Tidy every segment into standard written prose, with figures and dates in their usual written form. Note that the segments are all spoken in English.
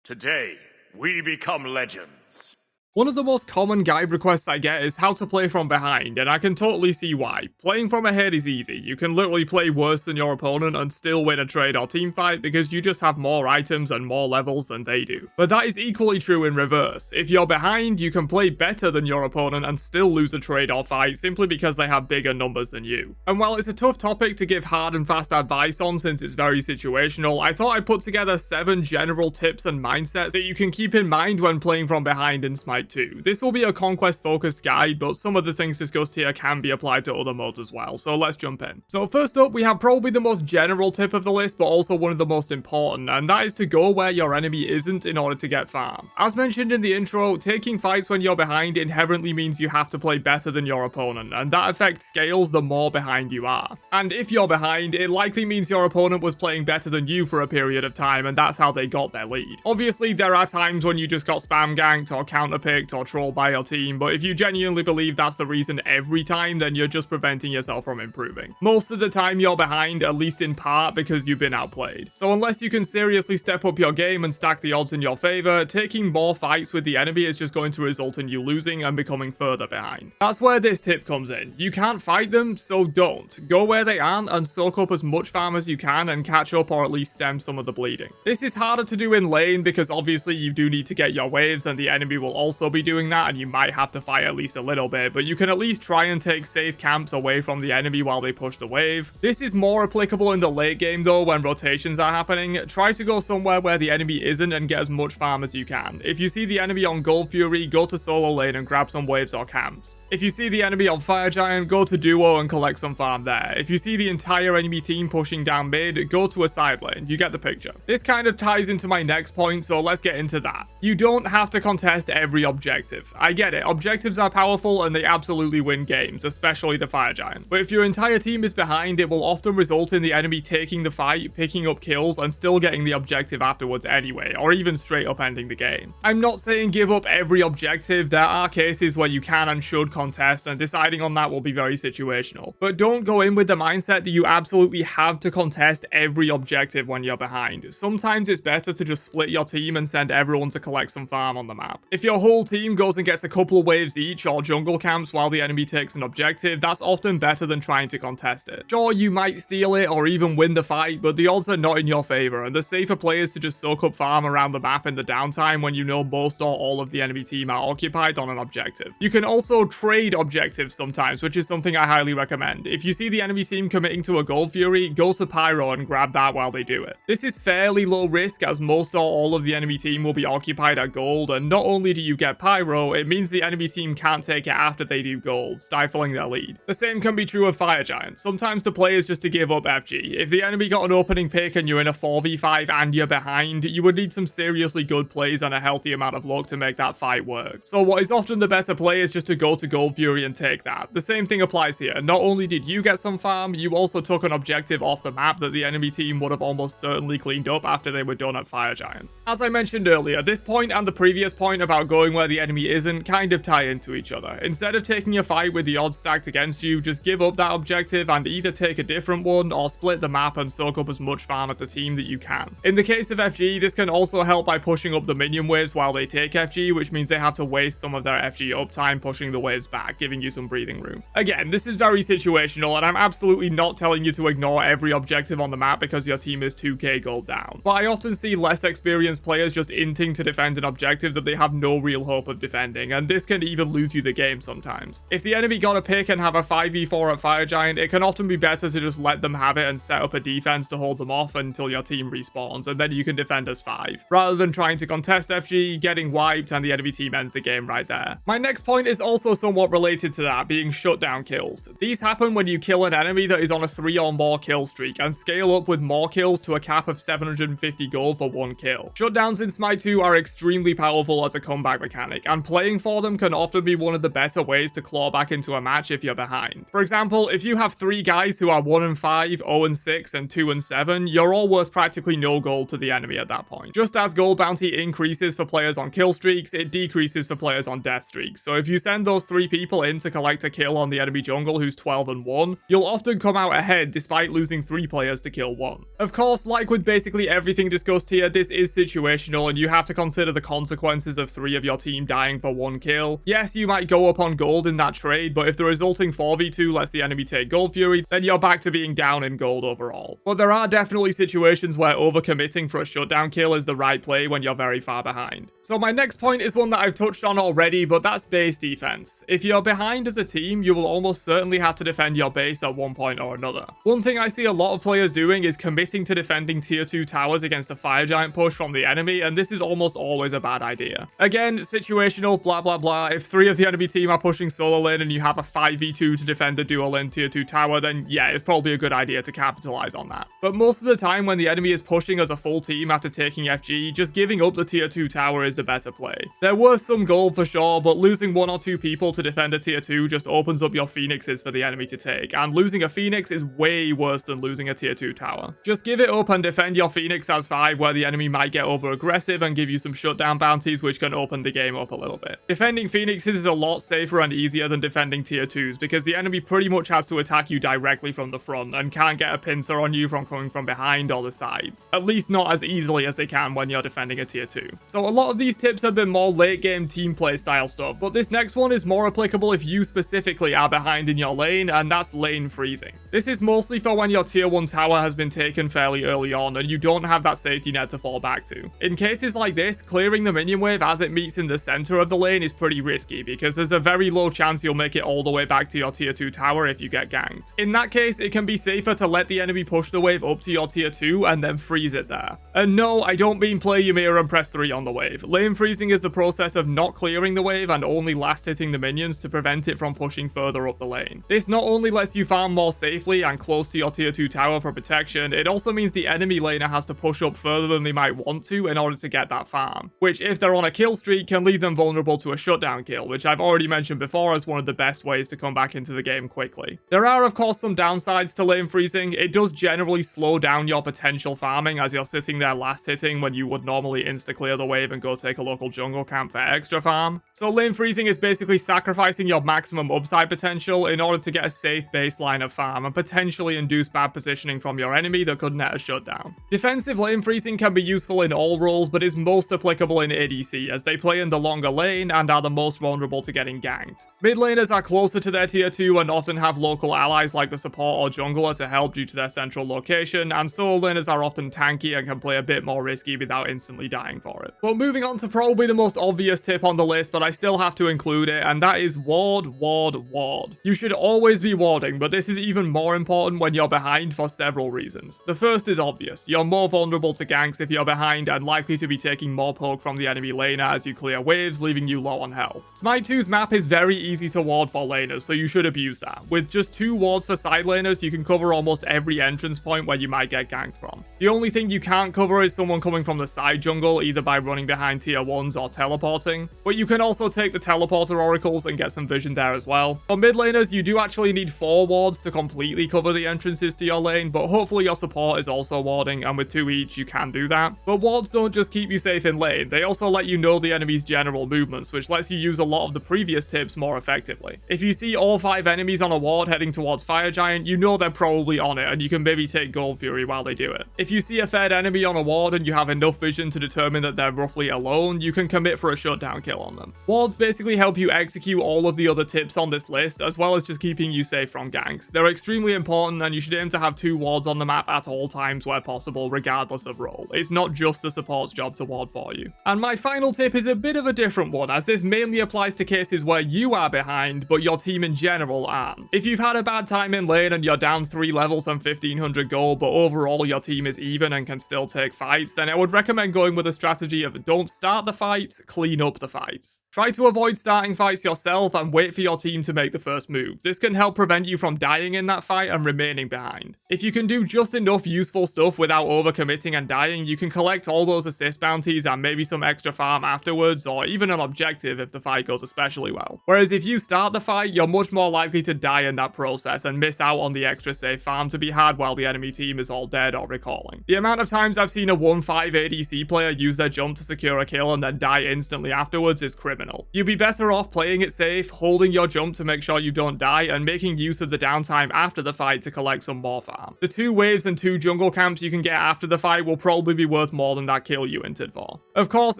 Today, we become legends. One of the most common guide requests I get is how to play from behind, and I can totally see why. Playing from ahead is easy. You can literally play worse than your opponent and still win a trade or team fight because you just have more items and more levels than they do. But that is equally true in reverse. If you're behind, you can play better than your opponent and still lose a trade or fight simply because they have bigger numbers than you. And while it's a tough topic to give hard and fast advice on since it's very situational, I thought I'd put together 7 general tips and mindsets that you can keep in mind when playing from behind in Smite 2. This will be a conquest focused guide, but some of the things discussed here can be applied to other modes as well, so let's jump in. So first up, we have probably the most general tip of the list, but also one of the most important, and that is to go where your enemy isn't in order to get farm. As mentioned in the intro, taking fights when you're behind inherently means you have to play better than your opponent, and that effect scales the more behind you are. And if you're behind, it likely means your opponent was playing better than you for a period of time, and that's how they got their lead. Obviously, there are times when you just got spam ganked or counterpicked or trolled by your team, but if you genuinely believe that's the reason every time, then you're just preventing yourself from improving. Most of the time you're behind, at least in part, because you've been outplayed. So unless you can seriously step up your game and stack the odds in your favor, taking more fights with the enemy is just going to result in you losing and becoming further behind. That's where this tip comes in. You can't fight them, so don't. Go where they aren't and soak up as much farm as you can and catch up or at least stem some of the bleeding. This is harder to do in lane because obviously you do need to get your waves and the enemy will also be doing that, and you might have to fight at least a little bit, but you can at least try and take safe camps away from the enemy while they push the wave. This is more applicable in the late game though, when rotations are happening. Try to go somewhere where the enemy isn't and get as much farm as you can. If you see the enemy on Gold Fury, go to solo lane and grab some waves or camps. If you see the enemy on Fire Giant, go to duo and collect some farm there. If you see the entire enemy team pushing down mid, go to a side lane. You get the picture. This kind of ties into my next point, so let's get into that. You don't have to contest every objective. I get it, objectives are powerful and they absolutely win games, especially the Fire Giant. But if your entire team is behind, it will often result in the enemy taking the fight, picking up kills, and still getting the objective afterwards anyway, or even straight up ending the game. I'm not saying give up every objective. There are cases where you can and should contest, and deciding on that will be very situational. But don't go in with the mindset that you absolutely have to contest every objective when you're behind. Sometimes it's better to just split your team and send everyone to collect some farm on the map. If your whole team goes and gets a couple of waves each or jungle camps while the enemy takes an objective, that's often better than trying to contest it. Sure, you might steal it or even win the fight, but the odds are not in your favor, and the safer play is to just soak up farm around the map in the downtime when you know most or all of the enemy team are occupied on an objective. You can also trade objectives sometimes, which is something I highly recommend. If you see the enemy team committing to a Gold Fury, go to Pyro and grab that while they do it. This is fairly low risk as most or all of the enemy team will be occupied at gold, and not only do you get Pyro, it means the enemy team can't take it after they do gold, stifling their lead. The same can be true of Fire Giant. Sometimes the play is just to give up FG. If the enemy got an opening pick and you're in a 4v5 and you're behind, you would need some seriously good plays and a healthy amount of luck to make that fight work. So what is often the better play is just to go to Gold Fury and take that. The same thing applies here. Not only did you get some farm, you also took an objective off the map that the enemy team would have almost certainly cleaned up after they were done at Fire Giant. As I mentioned earlier, this point and the previous point about going where the enemy isn't kind of tie into each other. Instead of taking a fight with the odds stacked against you, just give up that objective and either take a different one or split the map and soak up as much farm as a team that you can. In the case of FG, this can also help by pushing up the minion waves while they take FG, which means they have to waste some of their FG uptime pushing the waves back, giving you some breathing room. Again, this is very situational, and I'm absolutely not telling you to ignore every objective on the map because your team is 2k gold down. But I often see less experienced players just inting to defend an objective that they have no real hope of defending, and this can even lose you the game sometimes. If the enemy got a pick and have a 5v4 at Fire Giant, it can often be better to just let them have it and set up a defense to hold them off until your team respawns, and then you can defend as 5, rather than trying to contest FG, getting wiped, and the enemy team ends the game right there. My next point is also somewhat related to that, being shutdown kills. These happen when you kill an enemy that is on a 3 or more kill streak, and scale up with more kills to a cap of 750 gold for 1 kill. Shutdowns in Smite 2 are extremely powerful as a comeback mechanic. mechanic, and playing for them can often be one of the better ways to claw back into a match if you're behind. For example, if you have 3 guys who are 1-5, 0-6, and 2-7, you're all worth practically no gold to the enemy at that point. Just as gold bounty increases for players on kill streaks, it decreases for players on death streaks. So if you send those 3 people in to collect a kill on the enemy jungle who's 12-1, you'll often come out ahead despite losing 3 players to kill 1. Of course, like with basically everything discussed here, this is situational and you have to consider the consequences of 3 of your team dying for 1 kill. Yes, you might go up on gold in that trade, but if the resulting 4v2 lets the enemy take Gold Fury, then you're back to being down in gold overall. But there are definitely situations where overcommitting for a shutdown kill is the right play when you're very far behind. So my next point is one that I've touched on already, but that's base defense. If you're behind as a team, you will almost certainly have to defend your base at one point or another. One thing I see a lot of players doing is committing to defending tier 2 towers against a fire giant push from the enemy, and this is almost always a bad idea. Again, situational, blah blah blah. If 3 of the enemy team are pushing solo lane and you have a 5v2 to defend a dual lane tier 2 tower, then yeah, it's probably a good idea to capitalize on that. But most of the time when the enemy is pushing as a full team after taking FG, just giving up the tier 2 tower is the better play. They're worth some gold for sure, but losing 1 or 2 people to defend a tier 2 just opens up your phoenixes for the enemy to take, and losing a phoenix is way worse than losing a tier 2 tower. Just give it up and defend your phoenix as 5 where the enemy might get over aggressive and give you some shutdown bounties which can open the game up a little bit. Defending phoenixes is a lot safer and easier than defending tier 2s because the enemy pretty much has to attack you directly from the front and can't get a pincer on you from coming from behind or the sides. At least not as easily as they can when you're defending a tier 2. So a lot of these tips have been more late game team play style stuff, but this next one is more applicable if you specifically are behind in your lane, and that's lane freezing. This is mostly for when your tier 1 tower has been taken fairly early on and you don't have that safety net to fall back to. In cases like this, clearing the minion wave as it meets in the center of the lane is pretty risky because there's a very low chance you'll make it all the way back to your tier 2 tower if you get ganked. In that case, it can be safer to let the enemy push the wave up to your tier 2 and then freeze it there. And no, I don't mean play Ymir and press 3 on the wave. Lane freezing is the process of not clearing the wave and only last hitting the minions to prevent it from pushing further up the lane. This not only lets you farm more safely and close to your tier 2 tower for protection, it also means the enemy laner has to push up further than they might want to in order to get that farm, which if they're on a kill streak can leave them vulnerable to a shutdown kill, which I've already mentioned before as one of the best ways to come back into the game quickly. There are of course some downsides to lane freezing. It does generally slow down your potential farming as you're sitting there last hitting when you would normally insta clear the wave and go take a local jungle camp for extra farm. So lane freezing is basically sacrificing your maximum upside potential in order to get a safe baseline of farm and potentially induce bad positioning from your enemy that could net a shutdown. Defensive lane freezing can be useful in all roles but is most applicable in ADC as they play in the longer lane and are the most vulnerable to getting ganked. Mid laners are closer to their tier 2 and often have local allies like the support or jungler to help due to their central location, and solo laners are often tanky and can play a bit more risky without instantly dying for it. But moving on to probably the most obvious tip on the list, but I still have to include it, and that is ward, ward, ward. You should always be warding, but this is even more important when you're behind for several reasons. The first is obvious. You're more vulnerable to ganks if you're behind and likely to be taking more poke from the enemy laner as you clear waves, leaving you low on health. Smite 2's map is very easy to ward for laners, so you should abuse that. With just 2 wards for side laners, you can cover almost every entrance point where you might get ganked from. The only thing you can't cover is someone coming from the side jungle, either by running behind tier 1s or teleporting, but you can also take the teleporter oracles and get some vision there as well. For mid laners, you do actually need 4 wards to completely cover the entrances to your lane, but hopefully your support is also warding, and with 2 each you can do that. But wards don't just keep you safe in lane, they also let you know the enemy's general movements, which lets you use a lot of the previous tips more effectively. If you see all 5 enemies on a ward heading towards Fire Giant, you know they're probably on it, and you can maybe take Gold Fury while they do it. If you see a third enemy on a ward and you have enough vision to determine that they're roughly alone, you can commit for a shutdown kill on them. Wards basically help you execute all of the other tips on this list, as well as just keeping you safe from ganks. They're extremely important, and you should aim to have 2 wards on the map at all times where possible, regardless of role. It's not just the support's job to ward for you. And my final tip is a bit of a different one, as this mainly applies to cases where you are behind, but your team in general aren't. If you've had a bad time in lane and you're down 3 levels and 1500 gold, but overall your team is even and can still take fights, then I would recommend going with a strategy of don't start the fights, clean up the fights. Try to avoid starting fights yourself and wait for your team to make the first move. This can help prevent you from dying in that fight and remaining behind. If you can do just enough useful stuff without overcommitting and dying, you can collect all those assist bounties and maybe some extra farm afterwards, missions or even an objective if the fight goes especially well. Whereas if you start the fight, you're much more likely to die in that process and miss out on the extra safe farm to be had while the enemy team is all dead or recalling. The amount of times I've seen a 1-5 ADC player use their jump to secure a kill and then die instantly afterwards is criminal. You'd be better off playing it safe, holding your jump to make sure you don't die, and making use of the downtime after the fight to collect some more farm. The 2 waves and 2 jungle camps you can get after the fight will probably be worth more than that kill you inted for. Of course,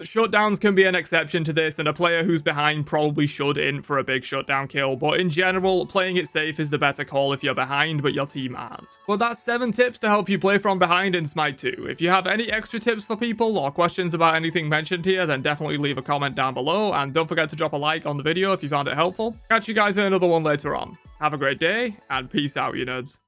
shutdowns can be an exception to this, and a player who's behind probably should int for a big shutdown kill, but in general, playing it safe is the better call if you're behind but your team aren't. But that's 7 tips to help you play from behind in Smite 2. If you have any extra tips for people or questions about anything mentioned here, then definitely leave a comment down below, and don't forget to drop a like on the video if you found it helpful. Catch you guys in another one later on. Have a great day, and peace out, you nerds.